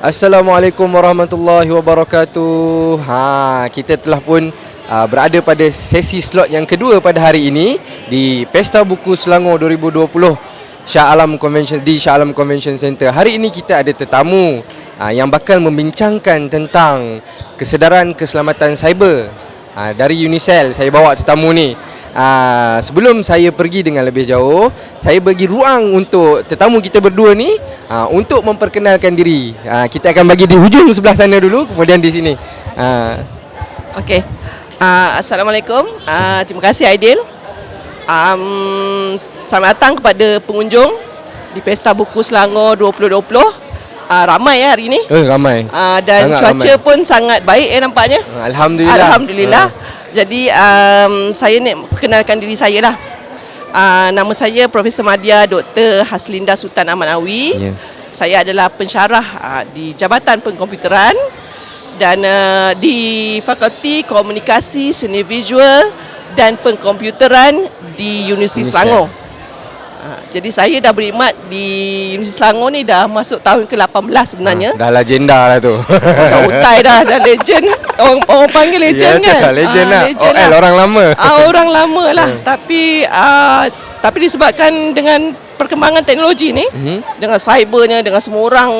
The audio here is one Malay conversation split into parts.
Assalamualaikum warahmatullahi wabarakatuh. Kita telah pun berada pada sesi slot yang kedua pada hari ini di Pesta Buku Selangor 2020 Shah Alam Convention Center. Hari ini kita ada tetamu yang bakal membincangkan tentang kesedaran keselamatan cyber. Dari Unicell saya bawa tetamu ni. Sebelum saya pergi dengan lebih jauh, saya bagi ruang untuk tetamu kita berdua ni untuk memperkenalkan diri. Kita akan bagi di hujung sebelah sana dulu, kemudian di sini. Okey. Assalamualaikum. Terima kasih Aidil. Selamat datang kepada pengunjung di Pesta Buku Selangor 2020. Ramai hari ini. Ramai. Dan sangat cuaca ramai pun sangat baik nampaknya. Alhamdulillah. Jadi saya nak perkenalkan diri saya lah. Nama saya Profesor Madya Dr. Haslinda Sultan Ahmad Awi. Saya adalah pensyarah di Jabatan Pengkomputeran dan di Fakulti Komunikasi Seni Visual dan Pengkomputeran di Universiti Selangor. Jadi saya dah berkhidmat di Universiti Selangor ni dah masuk tahun ke-18 sebenarnya. Dah legenda lah tu. Dah utai dah legend. Orang panggil legend kan? Legend lah. Legend lah. Orang lama. Orang lama lah. Tapi disebabkan dengan perkembangan teknologi ni, dengan cybernya, dengan semua orang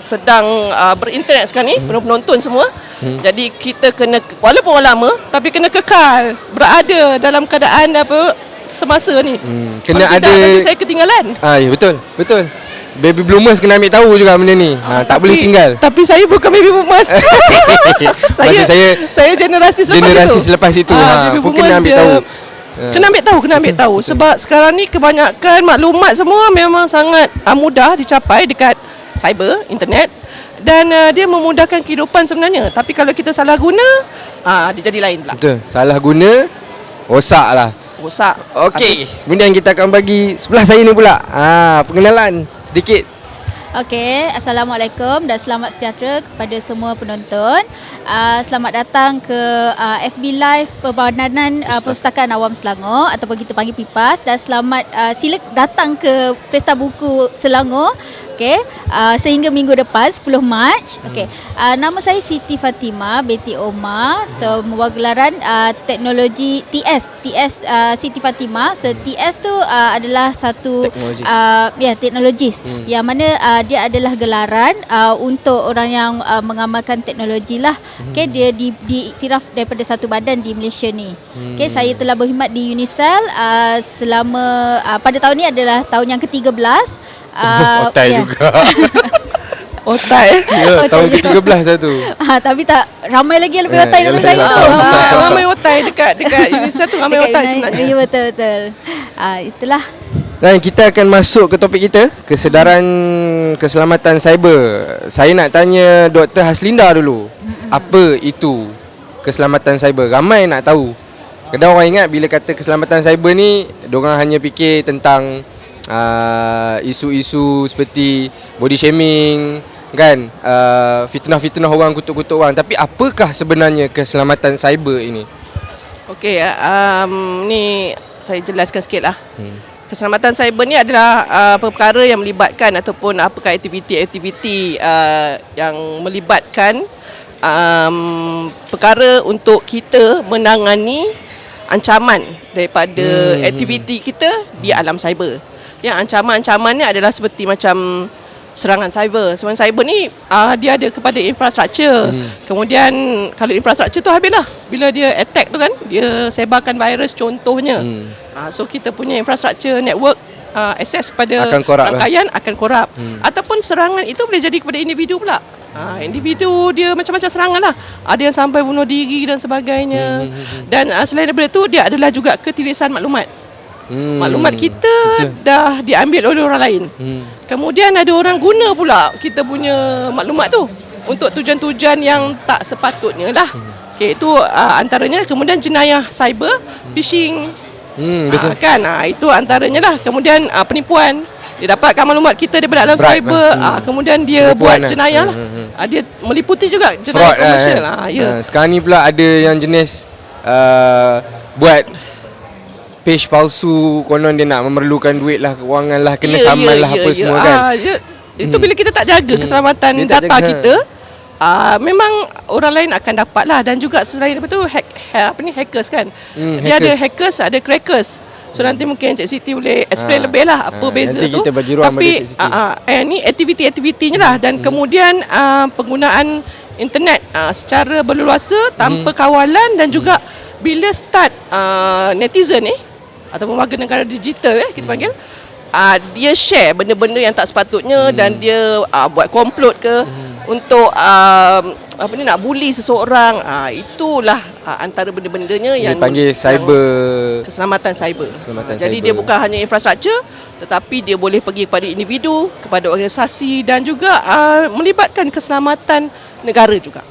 sedang berinternet sekarang ni, penonton semua. Jadi kita kena, walaupun orang lama, tapi kena kekal berada dalam keadaan semasa ni. Kena kalau ada. tidak, nanti saya ketinggalan. Ya, betul. Baby bloomers kena ambil tahu juga benda ni. Tak boleh tinggal. Tapi saya bukan baby boomers. saya generasi selepas itu. Pun kena ambil tahu. Kena ambil tahu sebab sekarang ni kebanyakan maklumat semua memang sangat mudah dicapai dekat cyber, internet, dan dia memudahkan kehidupan sebenarnya. Tapi kalau kita salah guna, dia jadi lain pula. Betul. Salah guna, rosak lah. Okey. Kemudian kita akan bagi sebelah saya ni pula. Pengenalan sedikit. Okey, Assalamualaikum dan selamat sejahtera kepada semua penonton. Selamat datang ke FB Live Perbandanan Perpustakaan Awam Selangor ataupun kita panggil PIPAS, dan selamat sila datang ke Pesta Buku Selangor. Okey, sehingga minggu depan 10 Mac. Okey. Nama saya Siti Fatimah binti Omar. So membawa gelaran teknologi TS Siti Fatimah. So TS tu adalah satu teknologis yang mana dia adalah gelaran untuk orang yang mengamalkan teknologi lah. Okey, dia diiktiraf daripada satu badan di Malaysia ni. Okey, saya telah berkhidmat di Unicell selama pada tahun ni adalah tahun yang ke-13. Otai juga. Otai. Tahun ke-13 lah tu. Tapi tak ramai lagi yang lebih otai daripada saya tu. Ramai otai dekat Unicell tu, ramai otai sebenarnya. Ya, betul. Itulah. Dan kita akan masuk ke topik kita, kesedaran keselamatan cyber. Saya nak tanya Dr. Haslinda dulu. Apa itu keselamatan cyber? Ramai nak tahu. Kadang orang ingat bila kata keselamatan cyber ni, diorang hanya fikir tentang isu-isu seperti body shaming, kan, fitnah-fitnah orang, kutuk-kutuk orang. Tapi apakah sebenarnya keselamatan cyber ini? Okey, ni saya jelaskan sikit lah. Keselamatan cyber ni adalah perkara yang melibatkan ataupun apakah aktiviti-aktiviti yang melibatkan perkara untuk kita menangani ancaman daripada aktiviti kita di alam cyber. Yang ancaman-ancaman ni adalah seperti macam serangan cyber. Serangan cyber ni dia ada kepada infrastruktur. Kemudian kalau infrastruktur tu habislah. Bila dia attack tu kan, dia sebarkan virus contohnya. So kita punya infrastruktur network akses kepada rangkaian akan korup. Ataupun serangan itu boleh jadi kepada individu pula. Individu dia macam-macam serangan lah. Ada yang sampai bunuh diri dan sebagainya. Dan selain daripada tu, dia adalah juga ketirisan maklumat. Maklumat kita dah diambil oleh orang lain. Kemudian ada orang guna pula kita punya maklumat tu untuk tujuan-tujuan yang tak sepatutnya lah. Okey, itu antaranya. Kemudian jenayah cyber, phishing, kan, itu antaranya lah. Kemudian penipuan, dia dapatkan maklumat kita daripada alam cyber, kemudian dia buat jenayah lah. Dia meliputi juga jenayah komersial lah. Sekarang ni pula ada yang jenis buat page palsu, konon dia nak memerlukan duit lah, kewangan lah, kena saman lah, apa semua kan. Itu bila kita tak jaga keselamatan Dia tak data jaga. kita, memang orang lain akan dapat lah. Dan juga selain daripada tu hackers kan. Dia ada hackers, ada crackers. So nanti mungkin Cik Siti boleh explain lebih lah apa beza nanti tu. kita bagi ruang pada Tapi Cik Siti. ni aktiviti-aktivitinya lah. Dan kemudian penggunaan internet secara berleluasa tanpa kawalan. Dan juga bila start netizen ni ataupun warga negara digital kita panggil, dia share benda-benda yang tak sepatutnya. Dan dia buat komplot ke untuk nak bully seseorang. Itulah antara benda-bendanya Dia yang panggil cyber keselamatan cyber. Jadi cyber. dia bukan hanya infrastruktur, tetapi dia boleh pergi kepada individu, kepada organisasi dan juga melibatkan keselamatan negara juga.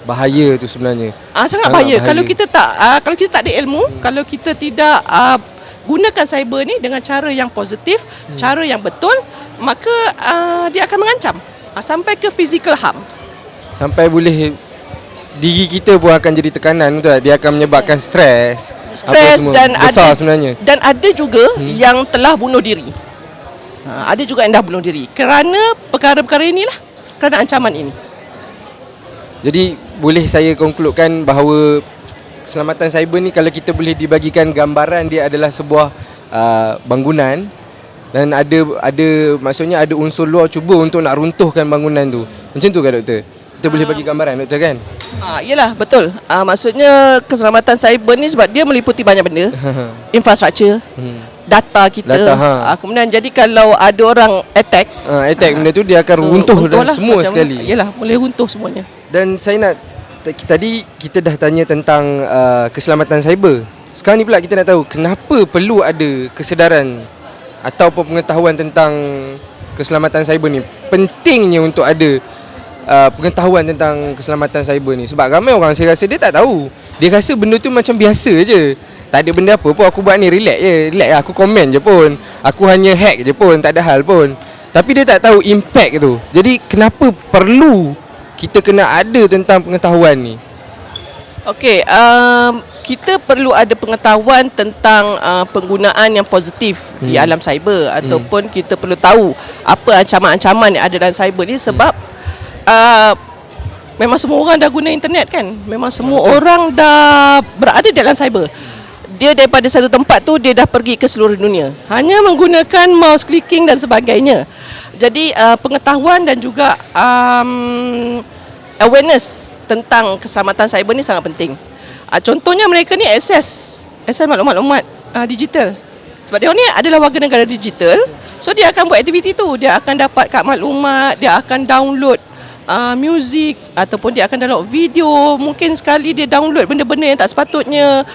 bahaya tu sebenarnya. Sangat bahaya. Kalau kita tak ada ilmu, kalau kita tidak gunakan cyber ni dengan cara yang positif, cara yang betul, maka dia akan mengancam sampai ke physical harm. Sampai boleh diri kita pun akan jadi tekanan tu. Dia akan menyebabkan stres Dan besar ada sebenarnya. Dan ada juga yang telah bunuh diri. Ada juga yang dah bunuh diri kerana perkara-perkara inilah, kerana ancaman ini. Jadi boleh saya konkludkan bahawa keselamatan cyber ni kalau kita boleh dibagikan gambaran, dia adalah sebuah bangunan dan ada maksudnya ada unsur luar cuba untuk nak runtuhkan bangunan tu. Macam tu kan doktor? Kita boleh bagi gambaran doktor kan? Yalah, betul. Maksudnya keselamatan cyber ni sebab dia meliputi banyak benda. Infrastruktur, data kita. Kemudian jadi kalau ada orang attack, benda tu dia akan runtuh dan lah, semua sekali. Yalah, boleh runtuh semuanya. Dan saya nak tadi kita dah tanya tentang keselamatan cyber. Sekarang ni pula kita nak tahu kenapa perlu ada kesedaran ataupun pengetahuan tentang keselamatan cyber ni. Pentingnya untuk ada pengetahuan tentang keselamatan cyber ni. Sebab ramai orang saya rasa dia tak tahu. Dia rasa benda tu macam biasa je. Tak ada benda apa pun, aku buat ni relax je, aku komen je pun. Aku hanya hack je pun, tak ada hal pun. Tapi dia tak tahu impact tu. Jadi kenapa perlu kita kena ada tentang pengetahuan ni? Okey, kita perlu ada pengetahuan tentang penggunaan yang positif di alam cyber, ataupun kita perlu tahu apa ancaman-ancaman yang ada dalam cyber ni. Sebab memang semua orang dah guna internet kan. Memang semua orang dah berada dalam cyber. Dia daripada satu tempat tu, dia dah pergi ke seluruh dunia hanya menggunakan mouse clicking dan sebagainya. Jadi pengetahuan dan juga awareness tentang keselamatan cyber ni sangat penting. Contohnya mereka ni akses maklumat-maklumat digital. Sebab dia ni adalah warga negara digital. So dia akan buat aktiviti tu. Dia akan dapat kad maklumat, dia akan download music ataupun dia akan download video. Mungkin sekali dia download benda-benda yang tak sepatutnya,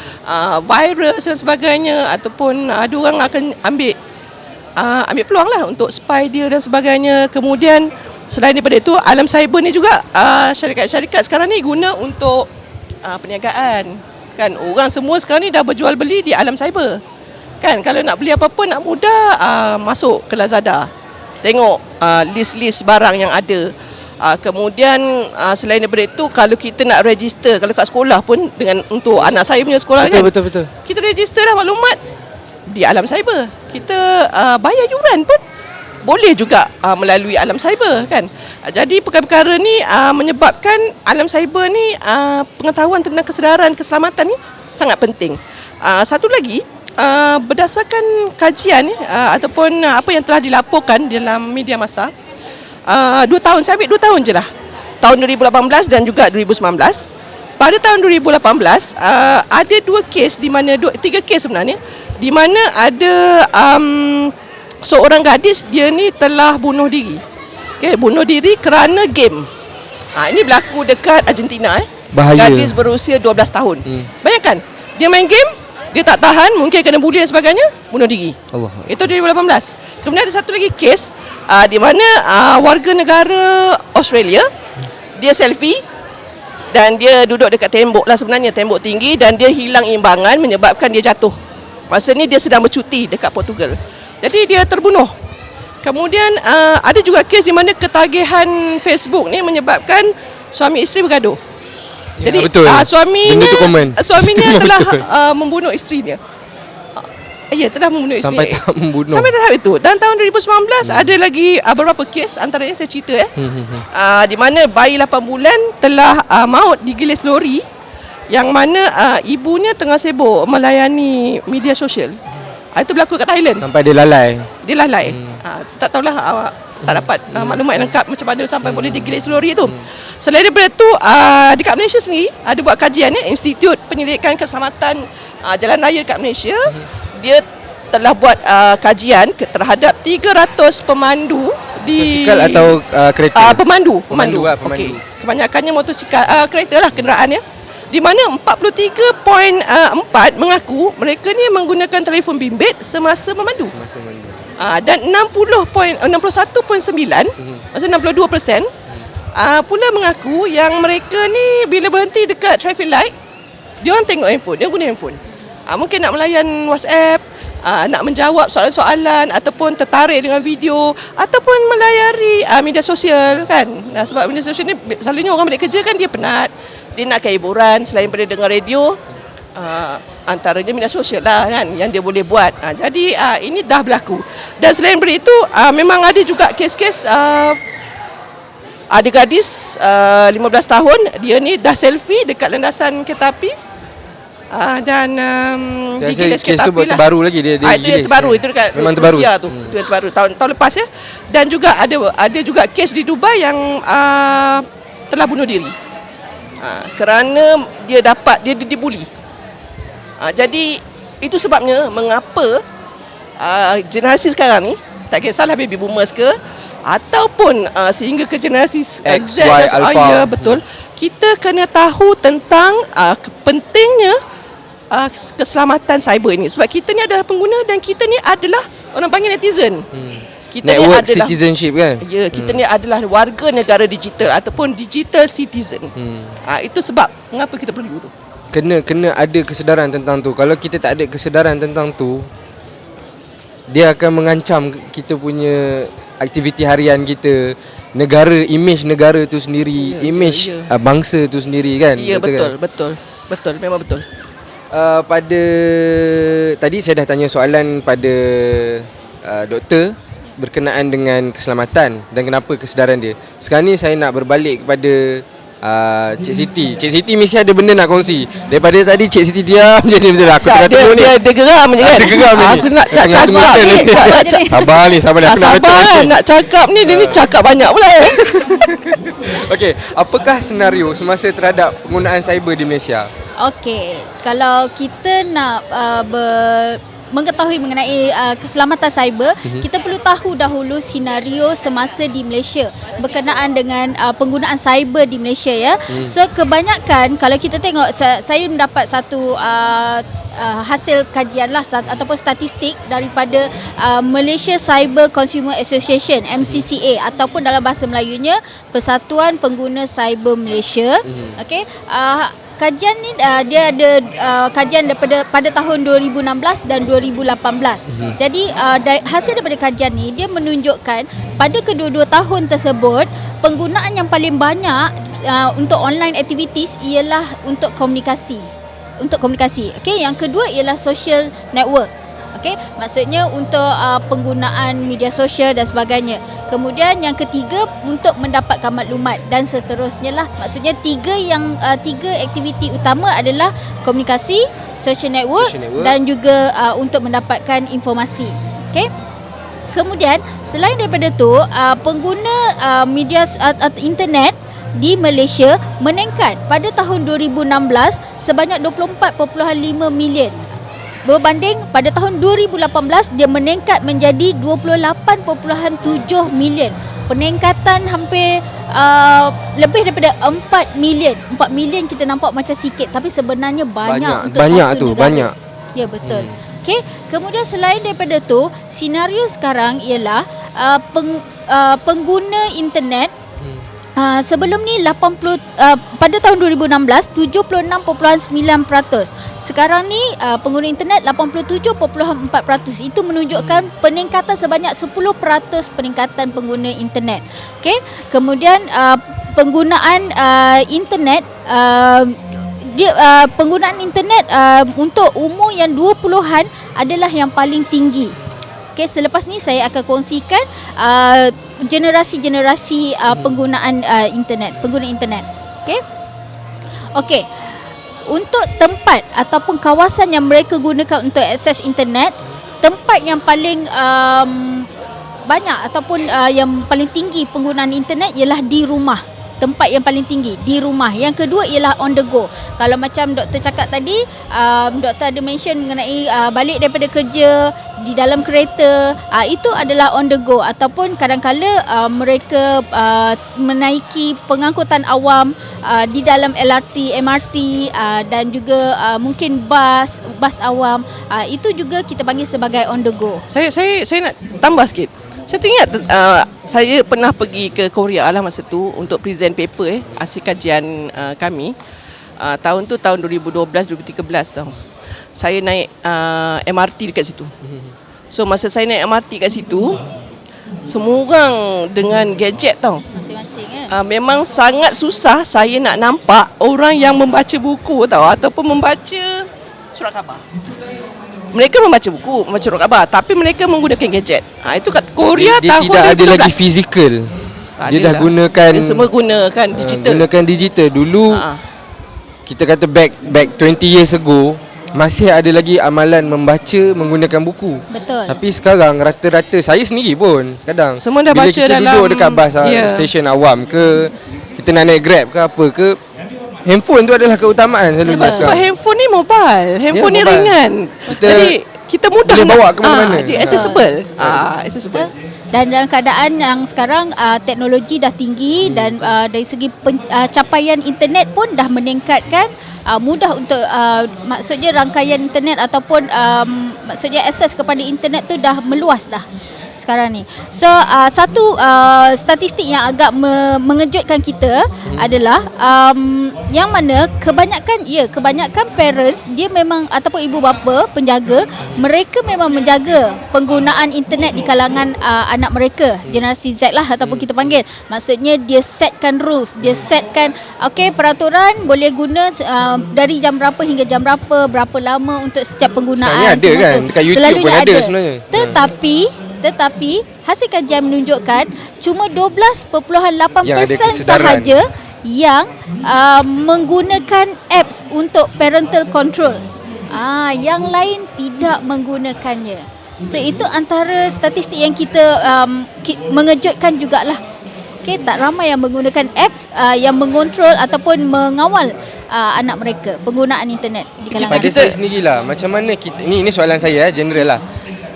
virus dan sebagainya, ataupun ada orang akan ambil peluang lah untuk spy dia dan sebagainya. Kemudian selain daripada itu, alam cyber ni juga syarikat-syarikat sekarang ni guna untuk perniagaan kan. Orang semua sekarang ni dah berjual beli di alam cyber kan. Kalau nak beli apa-apa nak mudah, masuk ke Lazada, tengok list-list barang yang ada. Kemudian selain daripada itu, kalau kita nak register, kalau kat sekolah pun, dengan untuk anak saya punya sekolah, Betul. kita register lah maklumat di alam cyber. Kita bayar yuran pun boleh juga melalui alam cyber kan. Jadi perkara-perkara ni menyebabkan alam cyber ni pengetahuan tentang kesedaran keselamatan ni sangat penting. Satu lagi, berdasarkan kajian ataupun apa yang telah dilaporkan dalam media massa, 2 tahun, saya ambil 2 tahun je lah, tahun 2018 dan juga 2019. Pada tahun 2018 ada 2 kes, di mana 3 kes sebenarnya, di mana ada seorang gadis, dia ni telah bunuh diri. Bunuh diri kerana game. Ini berlaku dekat Argentina. Bahaya. Gadis berusia 12 tahun. Bayangkan, dia main game, dia tak tahan, mungkin kena bully dan sebagainya, bunuh diri. Allah. Itu 2018. Kemudian ada satu lagi kes di mana warga negara Australia, dia selfie dan dia duduk dekat tembok lah, sebenarnya tembok tinggi, dan dia hilang imbangan menyebabkan dia jatuh. Masa ni dia sedang bercuti dekat Portugal. Jadi dia terbunuh. Kemudian ada juga kes di mana ketagihan Facebook ni menyebabkan suami isteri bergaduh. Jadi betul. suaminya Benda tu common. Suaminya telah Betul. membunuh isterinya. Ya, telah membunuh isteri. Sampai tak membunuh. Sampai tahap itu. Dan tahun 2019 ada lagi beberapa kes, antaranya saya cerita di mana bayi 8 bulan telah maut digilis lori, yang mana ibunya tengah sibuk melayani media sosial. Itu berlaku kat Thailand. Sampai dia lalai. Dia lalai. Tak tahulah awak tak dapat maklumat yang lengkap macam mana sampai boleh digilis lori tu. Selain daripada tu, dekat Malaysia sendiri ada buat kajian Institut Penyelidikan Keselamatan Jalan Raya dekat Malaysia. Dia telah buat kajian terhadap 300 pemandu di Motosikal atau kereta? Pemandu. Pemandu. Okey. Kebanyakannya motosikal, kereta lah kenderaannya. Di mana 43.4 mengaku mereka ni menggunakan telefon bimbit semasa memandu. Semasa memandu. Dan 61.9 maksudnya 62% pula mengaku yang mereka ni bila berhenti dekat traffic light, dia orang tengok handphone, dia guna handphone. Mungkin nak melayan WhatsApp, nak menjawab soalan-soalan ataupun tertarik dengan video ataupun melayari media sosial kan. Sebab media sosial ni selalunya orang balik kerja kan dia penat, dia nak hiburan selain daripada dengar radio. Antaranya media sosial lah kan yang dia boleh buat. Jadi ini dah berlaku. Dan selain daripada itu memang ada juga kes-kes ada gadis 15 tahun, dia ni dah selfie dekat landasan kereta api. Dan Saya digilis rasa kes tu kereta api terbaru lagi dia Ada gilis. terbaru itu dekat Memang terbaru. Rusia tu. Itu yang terbaru tahun lepas ya. Dan juga ada juga kes di Dubai yang telah bunuh diri. Kerana dia dibuli. Jadi itu sebabnya mengapa generasi sekarang ni, tak kisahlah baby boomers ke ataupun sehingga ke generasi Z X, dan Y, Alpha. ya, betul. Kita kena tahu tentang pentingnya keselamatan cyber ini, sebab kita ni adalah pengguna dan kita ni adalah orang panggil netizen. Kita Network ni adalah citizenship kan? Ya, kita ni adalah warga negara digital ataupun digital citizen. Itu sebab mengapa kita perlu tu. Kena ada kesedaran tentang tu. Kalau kita tak ada kesedaran tentang tu, dia akan mengancam kita punya aktiviti harian kita, negara, image negara tu sendiri, image bangsa tu sendiri kan? Ya, kan? betul, memang betul. Pada tadi saya dah tanya soalan pada doktor berkenaan dengan keselamatan dan kenapa kesedaran dia. Sekarang ni saya nak berbalik kepada Cik Siti. Cik Siti mesti ada benda nak kongsi. Daripada tadi Cik Siti diam je ni, betul tak? Aku tengah tengok ni. Dia geram je kan. Dia geram ni. Aku nak Tengah cakap tunggu ni. Sabar ni. Aku nak Sabar betul-betul. nak cakap ni. Dia ni cakap banyak pula. Okey, apakah senario semasa terhadap penggunaan cyber di Malaysia? Okey, kalau kita nak mengetahui mengenai keselamatan cyber, kita perlu tahu dahulu senario semasa di Malaysia berkenaan dengan penggunaan cyber di Malaysia ya. So kebanyakan kalau kita tengok, saya mendapat satu hasil kajian lah ataupun statistik daripada Malaysia Cyber Consumer Association MCCA ataupun dalam bahasa Melayunya Persatuan Pengguna Cyber Malaysia. Okey, kajian ni dia ada kajian pada tahun 2016 dan 2018. Jadi hasil daripada kajian ni dia menunjukkan pada kedua-dua tahun tersebut penggunaan yang paling banyak untuk online activities ialah untuk komunikasi. Okey, yang kedua ialah social network. Okey, maksudnya untuk penggunaan media sosial dan sebagainya. Kemudian yang ketiga untuk mendapatkan maklumat dan seterusnya lah. Maksudnya tiga aktiviti utama adalah komunikasi, social network dan juga untuk mendapatkan informasi. Okey. Kemudian selain daripada tu pengguna media internet di Malaysia meningkat pada tahun 2016 sebanyak 24.5 million. Berbanding pada tahun 2018 dia meningkat menjadi 28.7 million. Peningkatan hampir lebih daripada 4 million. 4 million kita nampak macam sikit tapi sebenarnya banyak untuk satu negara. Banyak. Ya, betul. Okey, kemudian selain daripada tu, senario sekarang ialah pengguna internet sebelum ni pada tahun 2016 76.9%. Sekarang ni pengguna internet 87.4%. Itu menunjukkan peningkatan sebanyak 10% peningkatan pengguna internet. Okey, kemudian penggunaan internet dia penggunaan internet untuk umur yang 20-an adalah yang paling tinggi. Okey, selepas ni saya akan kongsikan generasi-generasi penggunaan pengguna internet. Okey. Okey. Untuk tempat ataupun kawasan yang mereka gunakan untuk akses internet, tempat yang paling banyak ataupun yang paling tinggi penggunaan internet ialah di rumah. Tempat yang paling tinggi di rumah. Yang kedua ialah on the go. Kalau macam doktor cakap tadi, doktor ada mention mengenai balik daripada kerja, di dalam kereta, itu adalah on the go. Ataupun kadang-kala mereka menaiki pengangkutan awam di dalam LRT, MRT dan juga mungkin bas awam. Itu juga kita panggil sebagai on the go. Saya nak tambah sikit. Saya teringat saya pernah pergi ke Korea lah masa tu untuk present paper hasil kajian kami. Tahun 2012-2013 tau. Saya naik MRT dekat situ. So masa saya naik MRT kat situ, semua orang dengan gadget tau. Masing-masing Memang sangat susah saya nak nampak orang yang membaca buku tau, ataupun membaca surat khabar. Mereka membaca buku, membaca surat khabar, tapi mereka menggunakan gadget. Itu kat Korea dia tahun tidak 2012. ada lagi fizikal. Dia dah gunakan, dia semua gunakan digital. Gunakan digital. Dulu kita kata back 20 years ago, masih ada lagi amalan membaca menggunakan buku. Betul. Tapi sekarang rata-rata saya sendiri pun kadang semua dah bila baca kita dalam, duduk dekat bas stesen awam ke, kita nak naik Grab ke apa ke, handphone tu adalah keutamaan selalu. Sebab handphone ni mobile, handphone ni mobile. ringan. Jadi kita mudah boleh bawa ke mana-mana. Dia accessible. Accessible. Dan dalam keadaan yang sekarang teknologi dah tinggi dan dari segi capaian internet pun dah meningkatkan, mudah untuk maksudnya rangkaian internet ataupun maksudnya akses kepada internet tu dah meluas dah sekarang ni. So satu statistik yang agak mengejutkan kita adalah yang mana kebanyakan parents dia memang ataupun ibu bapa penjaga, mereka memang menjaga penggunaan internet di kalangan anak mereka, generasi Z lah ataupun kita panggil. Maksudnya dia setkan rules, dia setkan peraturan boleh guna dari jam berapa hingga jam berapa lama untuk setiap penggunaan. Sekarang ada kan dekat YouTube pun ada sebenarnya. Tetapi hasil kajian menunjukkan cuma 12.8% kesedaran sahaja yang menggunakan apps untuk parental control. Yang lain tidak menggunakannya. So itu antara statistik yang kita mengejutkan jugalah. Okay, tak ramai yang menggunakan apps yang mengontrol ataupun mengawal anak mereka penggunaan internet di kalangan. Pada saya sendirilah, macam mana kita, ini soalan saya general lah.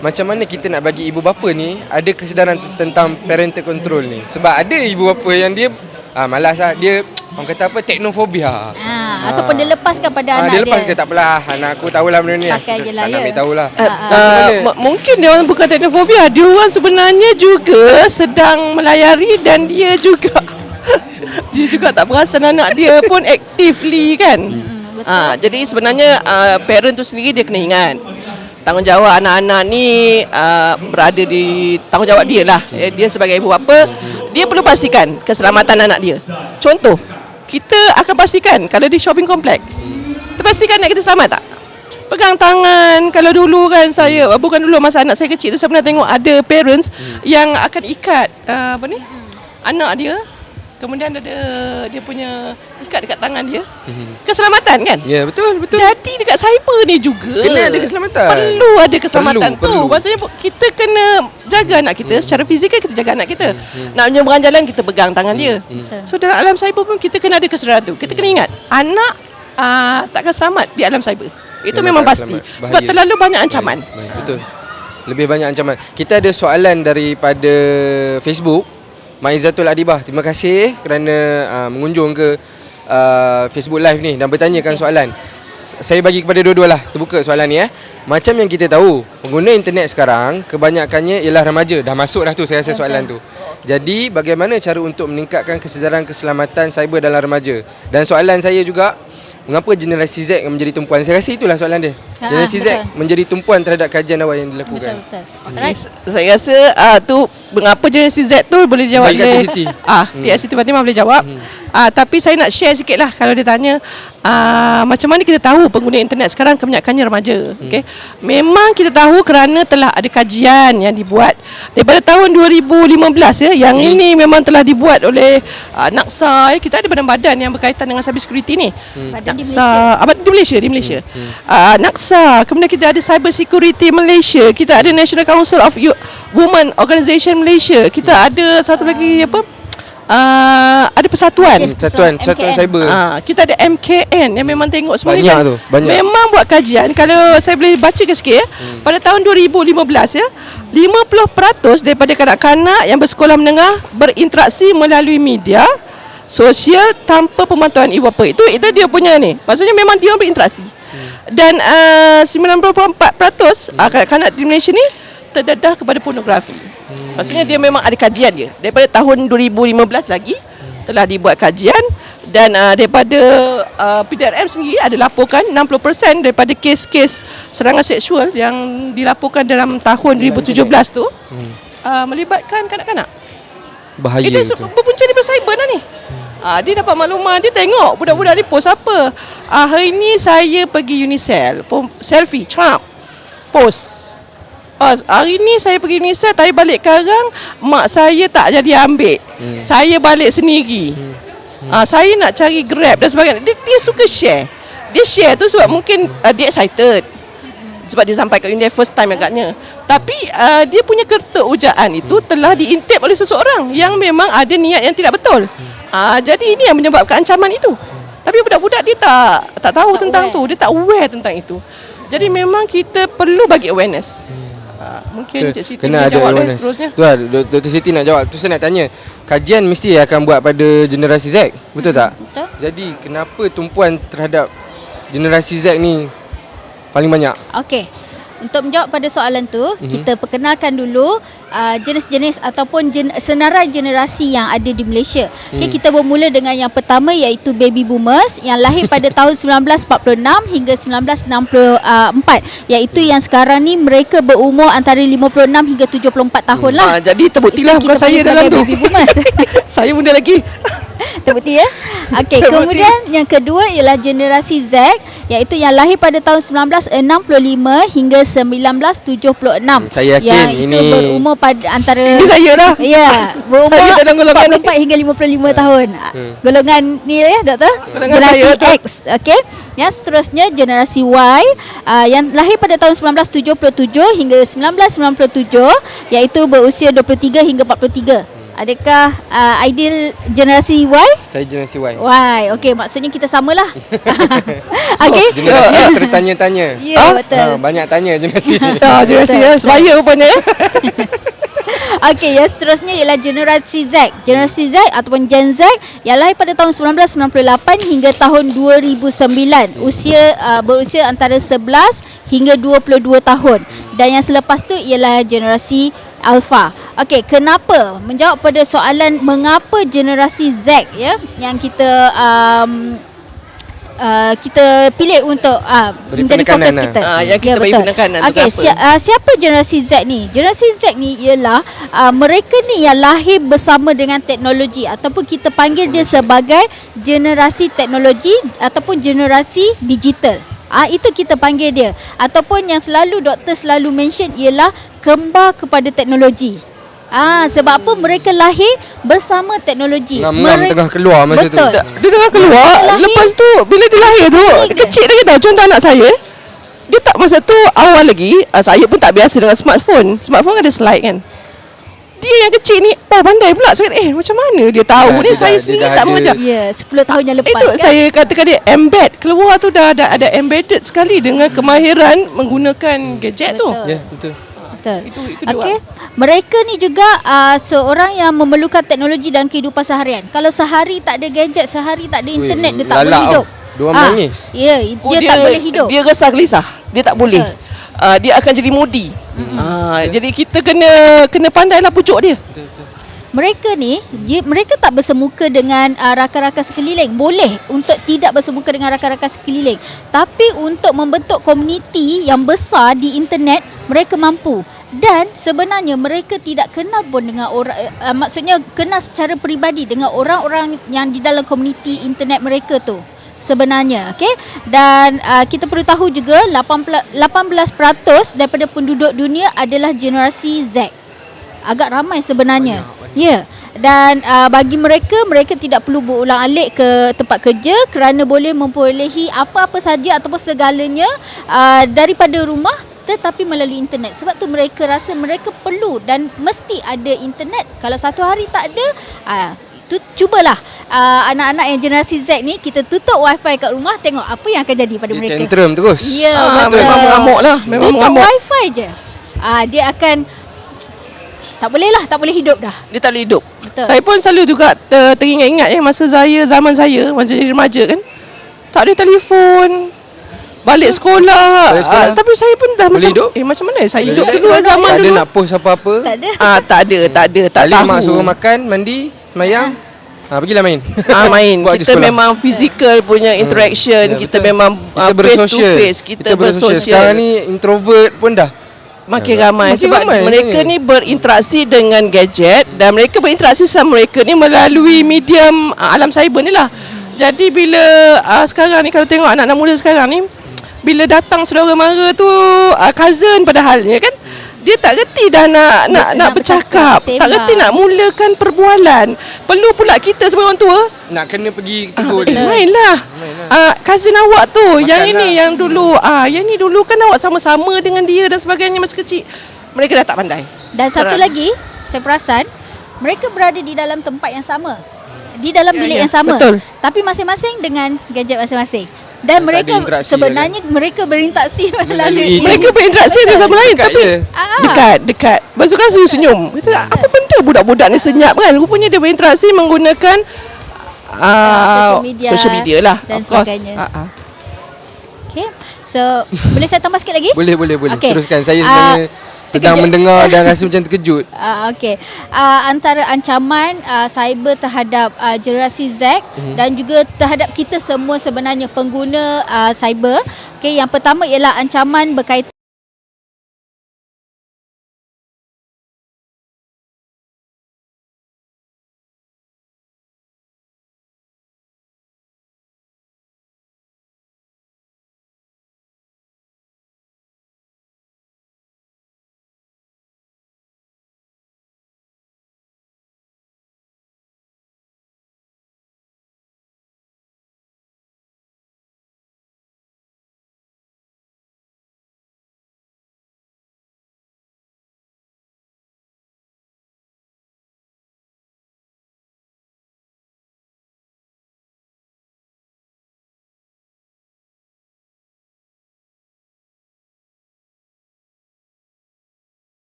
Macam mana kita nak bagi ibu bapa ni ada kesedaran tentang parental control ni? Sebab ada ibu bapa yang dia malas lah, dia orang kata apa, teknofobia. Ataupun dia lepaskan pada anak dia. Dia lepaskan, tak apalah, anak aku tahulah benda ni. Pakai je lah, tak nak ambil tahulah. Mungkin dia orang bukan teknofobia, dia orang sebenarnya juga sedang melayari dan dia juga dia juga tak perasan anak dia pun actively kan. Jadi sebenarnya parent tu sendiri dia kena ingat tanggungjawab anak-anak ni berada di tanggungjawab dia lah. Dia sebagai ibu bapa, dia perlu pastikan keselamatan anak dia. Contoh, kita akan pastikan kalau di shopping kompleks, kita pastikan anak kita selamat tak? Pegang tangan. Kalau dulu kan saya, bukan dulu masa anak saya kecil tu, saya pernah tengok ada parents yang akan ikat anak dia, kemudian ada dia punya ikat dekat tangan dia. Keselamatan kan? Ya, betul. Jadi dekat cyber ni juga kena ada keselamatan. Perlu ada keselamatan perlu. Maksudnya kita kena jaga anak kita secara fizikal, kita jaga anak kita. Nak menyeberang jalan, kita pegang tangan dia. So dalam alam cyber pun kita kena ada kesedaran tu. Kita kena ingat anak takkan selamat di alam cyber. Itu memang pasti. Sebab terlalu banyak ancaman. Betul. Lebih banyak ancaman. Kita ada soalan daripada Facebook. Maizatul Adibah, terima kasih kerana mengunjung ke Facebook Live ni dan bertanyakan soalan. Saya bagi kepada dua-dua lah, terbuka soalan ni. Macam yang kita tahu, pengguna internet sekarang kebanyakannya ialah remaja. Dah masuk dah tu saya rasa soalan tu. Jadi bagaimana cara untuk meningkatkan kesedaran keselamatan cyber dalam remaja? Dan soalan saya juga, mengapa generasi Z yang menjadi tumpuan? Saya rasa itulah soalan dia. Generasi Z betul. menjadi tumpuan terhadap kajian awal yang dilakukan. Betul. Okay. Saya rasa tu mengapa generasi Z tu boleh dijawab Bagi kat Cik Siti. Cik Siti Fatimah boleh jawab. Tapi saya nak share sikit lah kalau dia tanya macam mana kita tahu pengguna internet sekarang kebanyakannya remaja. Okay. Memang kita tahu kerana telah ada kajian yang dibuat daripada tahun 2015 ya. Yang ini memang telah dibuat oleh NAKSA ya. Kita ada badan-badan yang berkaitan dengan cyber security ni. Badan di NAKSA di Malaysia. NAKSA, kemudian kita ada Cyber Security Malaysia, kita ada National Council of Women Organisation Malaysia, kita ada satu lagi apa? Ada persatuan. Yes. Persatuan MKN. cyber. Kita ada MKN yang memang tengok semua Banyak tu, banyak. memang buat kajian. Kalau saya boleh bacakan sikit ya. Pada tahun 2015 ya, 50% daripada kanak-kanak yang bersekolah menengah berinteraksi melalui media sosial tanpa pemantauan ibu bapa. Itu dia punya ni. Maksudnya memang dia berinteraksi. Dan 94% kanak-kanak di Malaysia ni terdedah kepada pornografi. Maksudnya dia memang ada kajian dia. Daripada tahun 2015 lagi telah dibuat kajian dan daripada PDRM sendiri ada laporkan 60% daripada kes-kes serangan seksual yang dilaporkan dalam tahun 2017 tu melibatkan kanak-kanak. Bahaya Itu itu. berpunca daripada cyber dah ni. Dia dapat maklumat, dia tengok budak-budak ni post apa. Hari ni saya pergi Unicel, selfie, cap, post. Hari ni saya pergi Unicel, tapi balik karang mak saya tak jadi ambil. Saya balik sendiri. Saya nak cari Grab dan sebagainya. Dia suka share. Dia share tu sebab mungkin dia excited. Sebab dia sampai kat Unicel first time agaknya. Tapi dia punya kerta ujaan itu telah diintip oleh seseorang yang memang ada niat yang tidak betul. Jadi ini yang menyebabkan ancaman itu. Tapi budak-budak dia tak tahu tentang tu. Dia tak aware tentang itu. Jadi memang kita perlu bagi awareness. Mungkin Cik Siti kena boleh ada jawab awareness. seterusnya. Tu lah, Dr. Siti nak jawab. Tu saya nak tanya, kajian mesti akan buat pada generasi Z, betul tak? Betul. Jadi kenapa tumpuan terhadap generasi Z ni paling banyak? Okey. Untuk menjawab pada soalan tu, kita perkenalkan dulu jenis-jenis ataupun senarai generasi yang ada di Malaysia. Okay, kita bermula dengan yang pertama iaitu baby boomers yang lahir pada tahun 1946 hingga 1964. Iaitu yang sekarang ni mereka berumur antara 56 hingga 74 tahun lah. Jadi terbuktilah Itu bukan kita saya panggil dalam sebagai tu. baby boomers. Saya muda lagi. Terbukti ya. Okey, kemudian yang kedua ialah generasi Z iaitu yang lahir pada tahun 1965 hingga 1976. Saya yakin yang ini itu berumur pada antara Ini saya dah. Ya, berumur Saya dalam golongan 44 hingga 55 tahun. Golongan ni ya, doktor? Golongan Generasi saya tu. X, okey. Yang seterusnya generasi Y yang lahir pada tahun 1977 hingga 1997 iaitu berusia 23 hingga 43. Adakah ideal generasi Y? Saya generasi Y. Y, okey, maksudnya kita samalah. Okey. Generasi yang bertanya-tanya. Ya, betul. Banyak tanya generasi ni. Generasi ya, sebaya rupanya. Okey, yang seterusnya ialah generasi Z. Generasi Z ataupun Gen Z yang lahir pada tahun 1998 hingga tahun 2009. Berusia antara 11 hingga 22 tahun. Dan yang selepas tu ialah generasi Alpha. Okey, kenapa? Menjawab pada soalan mengapa generasi Z ya yang kita kita pilih untuk Beri menjadi penekanan fokus kita. yang kita beri betul. penekanan tu Okey, kenapa? siapa generasi Z ni? Generasi Z ni ialah mereka ni yang lahir bersama dengan teknologi ataupun kita panggil dia sebagai generasi teknologi ataupun generasi digital. Itu kita panggil dia. Ataupun yang selalu doktor selalu mention ialah kembar kepada teknologi. Sebab apa mereka lahir bersama teknologi. Ngam-ngam tengah keluar masa tu. Betul. Dia tengah keluar. Lahir. Lepas tu bila dia lahir tu, dia kecil lagi tau. Contoh anak saya, dia tak masa tu awal lagi, saya pun tak biasa dengan smartphone. Smartphone ada slide kan. Dia yang kecil ni pandai pula. So macam mana dia tahu ni, saya sendiri tak mengajar. Ya, 10 tahun yang lepas Itu kan. saya katakan dia embed. Keluar tu dah ada embedded sekali dengan kemahiran menggunakan gadget tu. Betul. Ya, betul. Betul. Itu Okey. Mereka ni juga seorang yang memerlukan teknologi dalam kehidupan seharian. Kalau sehari tak ada gadget, sehari tak ada internet, dia tak lalak boleh hidup. Dia orang menangis. Ya, dia tak boleh hidup. Dia resah gelisah. Dia tak boleh. Dia akan jadi modi. Jadi kita kena pandailah pucuk dia. Betul. mereka ni mereka tak bersemuka dengan rakan-rakan sekeliling. Boleh untuk tidak bersemuka dengan rakan-rakan sekeliling, tapi untuk membentuk komuniti yang besar di internet mereka mampu. Dan sebenarnya mereka tidak kenal pun dengan orang, maksudnya kenal secara peribadi dengan orang-orang yang di dalam komuniti internet mereka tu sebenarnya. Okay? Dan kita perlu tahu juga 18% daripada penduduk dunia adalah generasi Z. Agak ramai sebenarnya. Ya. Dan bagi mereka tidak perlu berulang-alik ke tempat kerja kerana boleh memperolehi apa-apa saja ataupun segalanya daripada rumah tetapi melalui internet. Sebab tu mereka rasa mereka perlu dan mesti ada internet. Kalau satu hari tak ada, cubalah anak-anak yang generasi Z ni, kita tutup wifi kat rumah, tengok apa yang akan jadi pada mereka. Tantrum terus. Ya, betul. Memang mengamuk lah. Memang tutup mengamuk. wifi je. Dia akan tak boleh hidup dah. Dia tak boleh hidup. Betul. Saya pun selalu juga teringat-ingat masa zaman saya jadi remaja kan. Tak ada telefon. Balik sekolah. Tapi saya pun dah boleh macam hidup? macam mana saya hidup Boleh dulu zaman tak ada dulu. nak post apa-apa. Tak ada. Tak ada. Tak Balik tahu. mak suruh makan, mandi, semayang. Pergilah main. Main. Buat je Kita sekolah. memang physical punya interaction. Ya, Kita betul. memang Kita face to bersosial. face. Kita bersosial. Sekarang ni introvert pun dah. Makin ramai Makin sebab ramai mereka sebenarnya. ni berinteraksi dengan gadget dan mereka berinteraksi sama mereka ni melalui medium alam cyber ni lah. Jadi bila sekarang ni kalau tengok anak-anak muda sekarang ni, bila datang saudara mara tu cousin padahalnya kan, dia tak reti dah nak bercakap, tak reti nak mulakan perbualan. Perlu pula kita sebagai orang tua Nak kena pergi tegur dia. mainlah. Cousin awak tu, yang Makan ini lah. yang dulu yang ni dulu kan awak sama-sama dengan dia dan sebagainya masa kecil. Mereka dah tak pandai. Dan satu Sekarang. lagi, saya perasan mereka berada di dalam tempat yang sama. Di dalam bilik yang sama. betul. Tapi masing-masing dengan gadget masing-masing. Dan Tak mereka ada interaksi sebenarnya mereka berinteraksi melalui Melalui Mereka berinteraksi dengan sama lain Dekat tapi je. dekat. Lepas tu kan senyum-senyum. Kita apa benda budak-budak ni senyap kan? Rupanya dia berinteraksi menggunakan social media lah. dan of course. sebagainya. Okay. So, boleh saya tambah sikit lagi? Boleh. Okey. Teruskan. Saya sebenarnya sedang sekejap. mendengar dan rasa macam terkejut. Okey. Antara ancaman cyber terhadap generasi Z dan juga terhadap kita semua sebenarnya pengguna cyber. Okey, yang pertama ialah ancaman berkaitan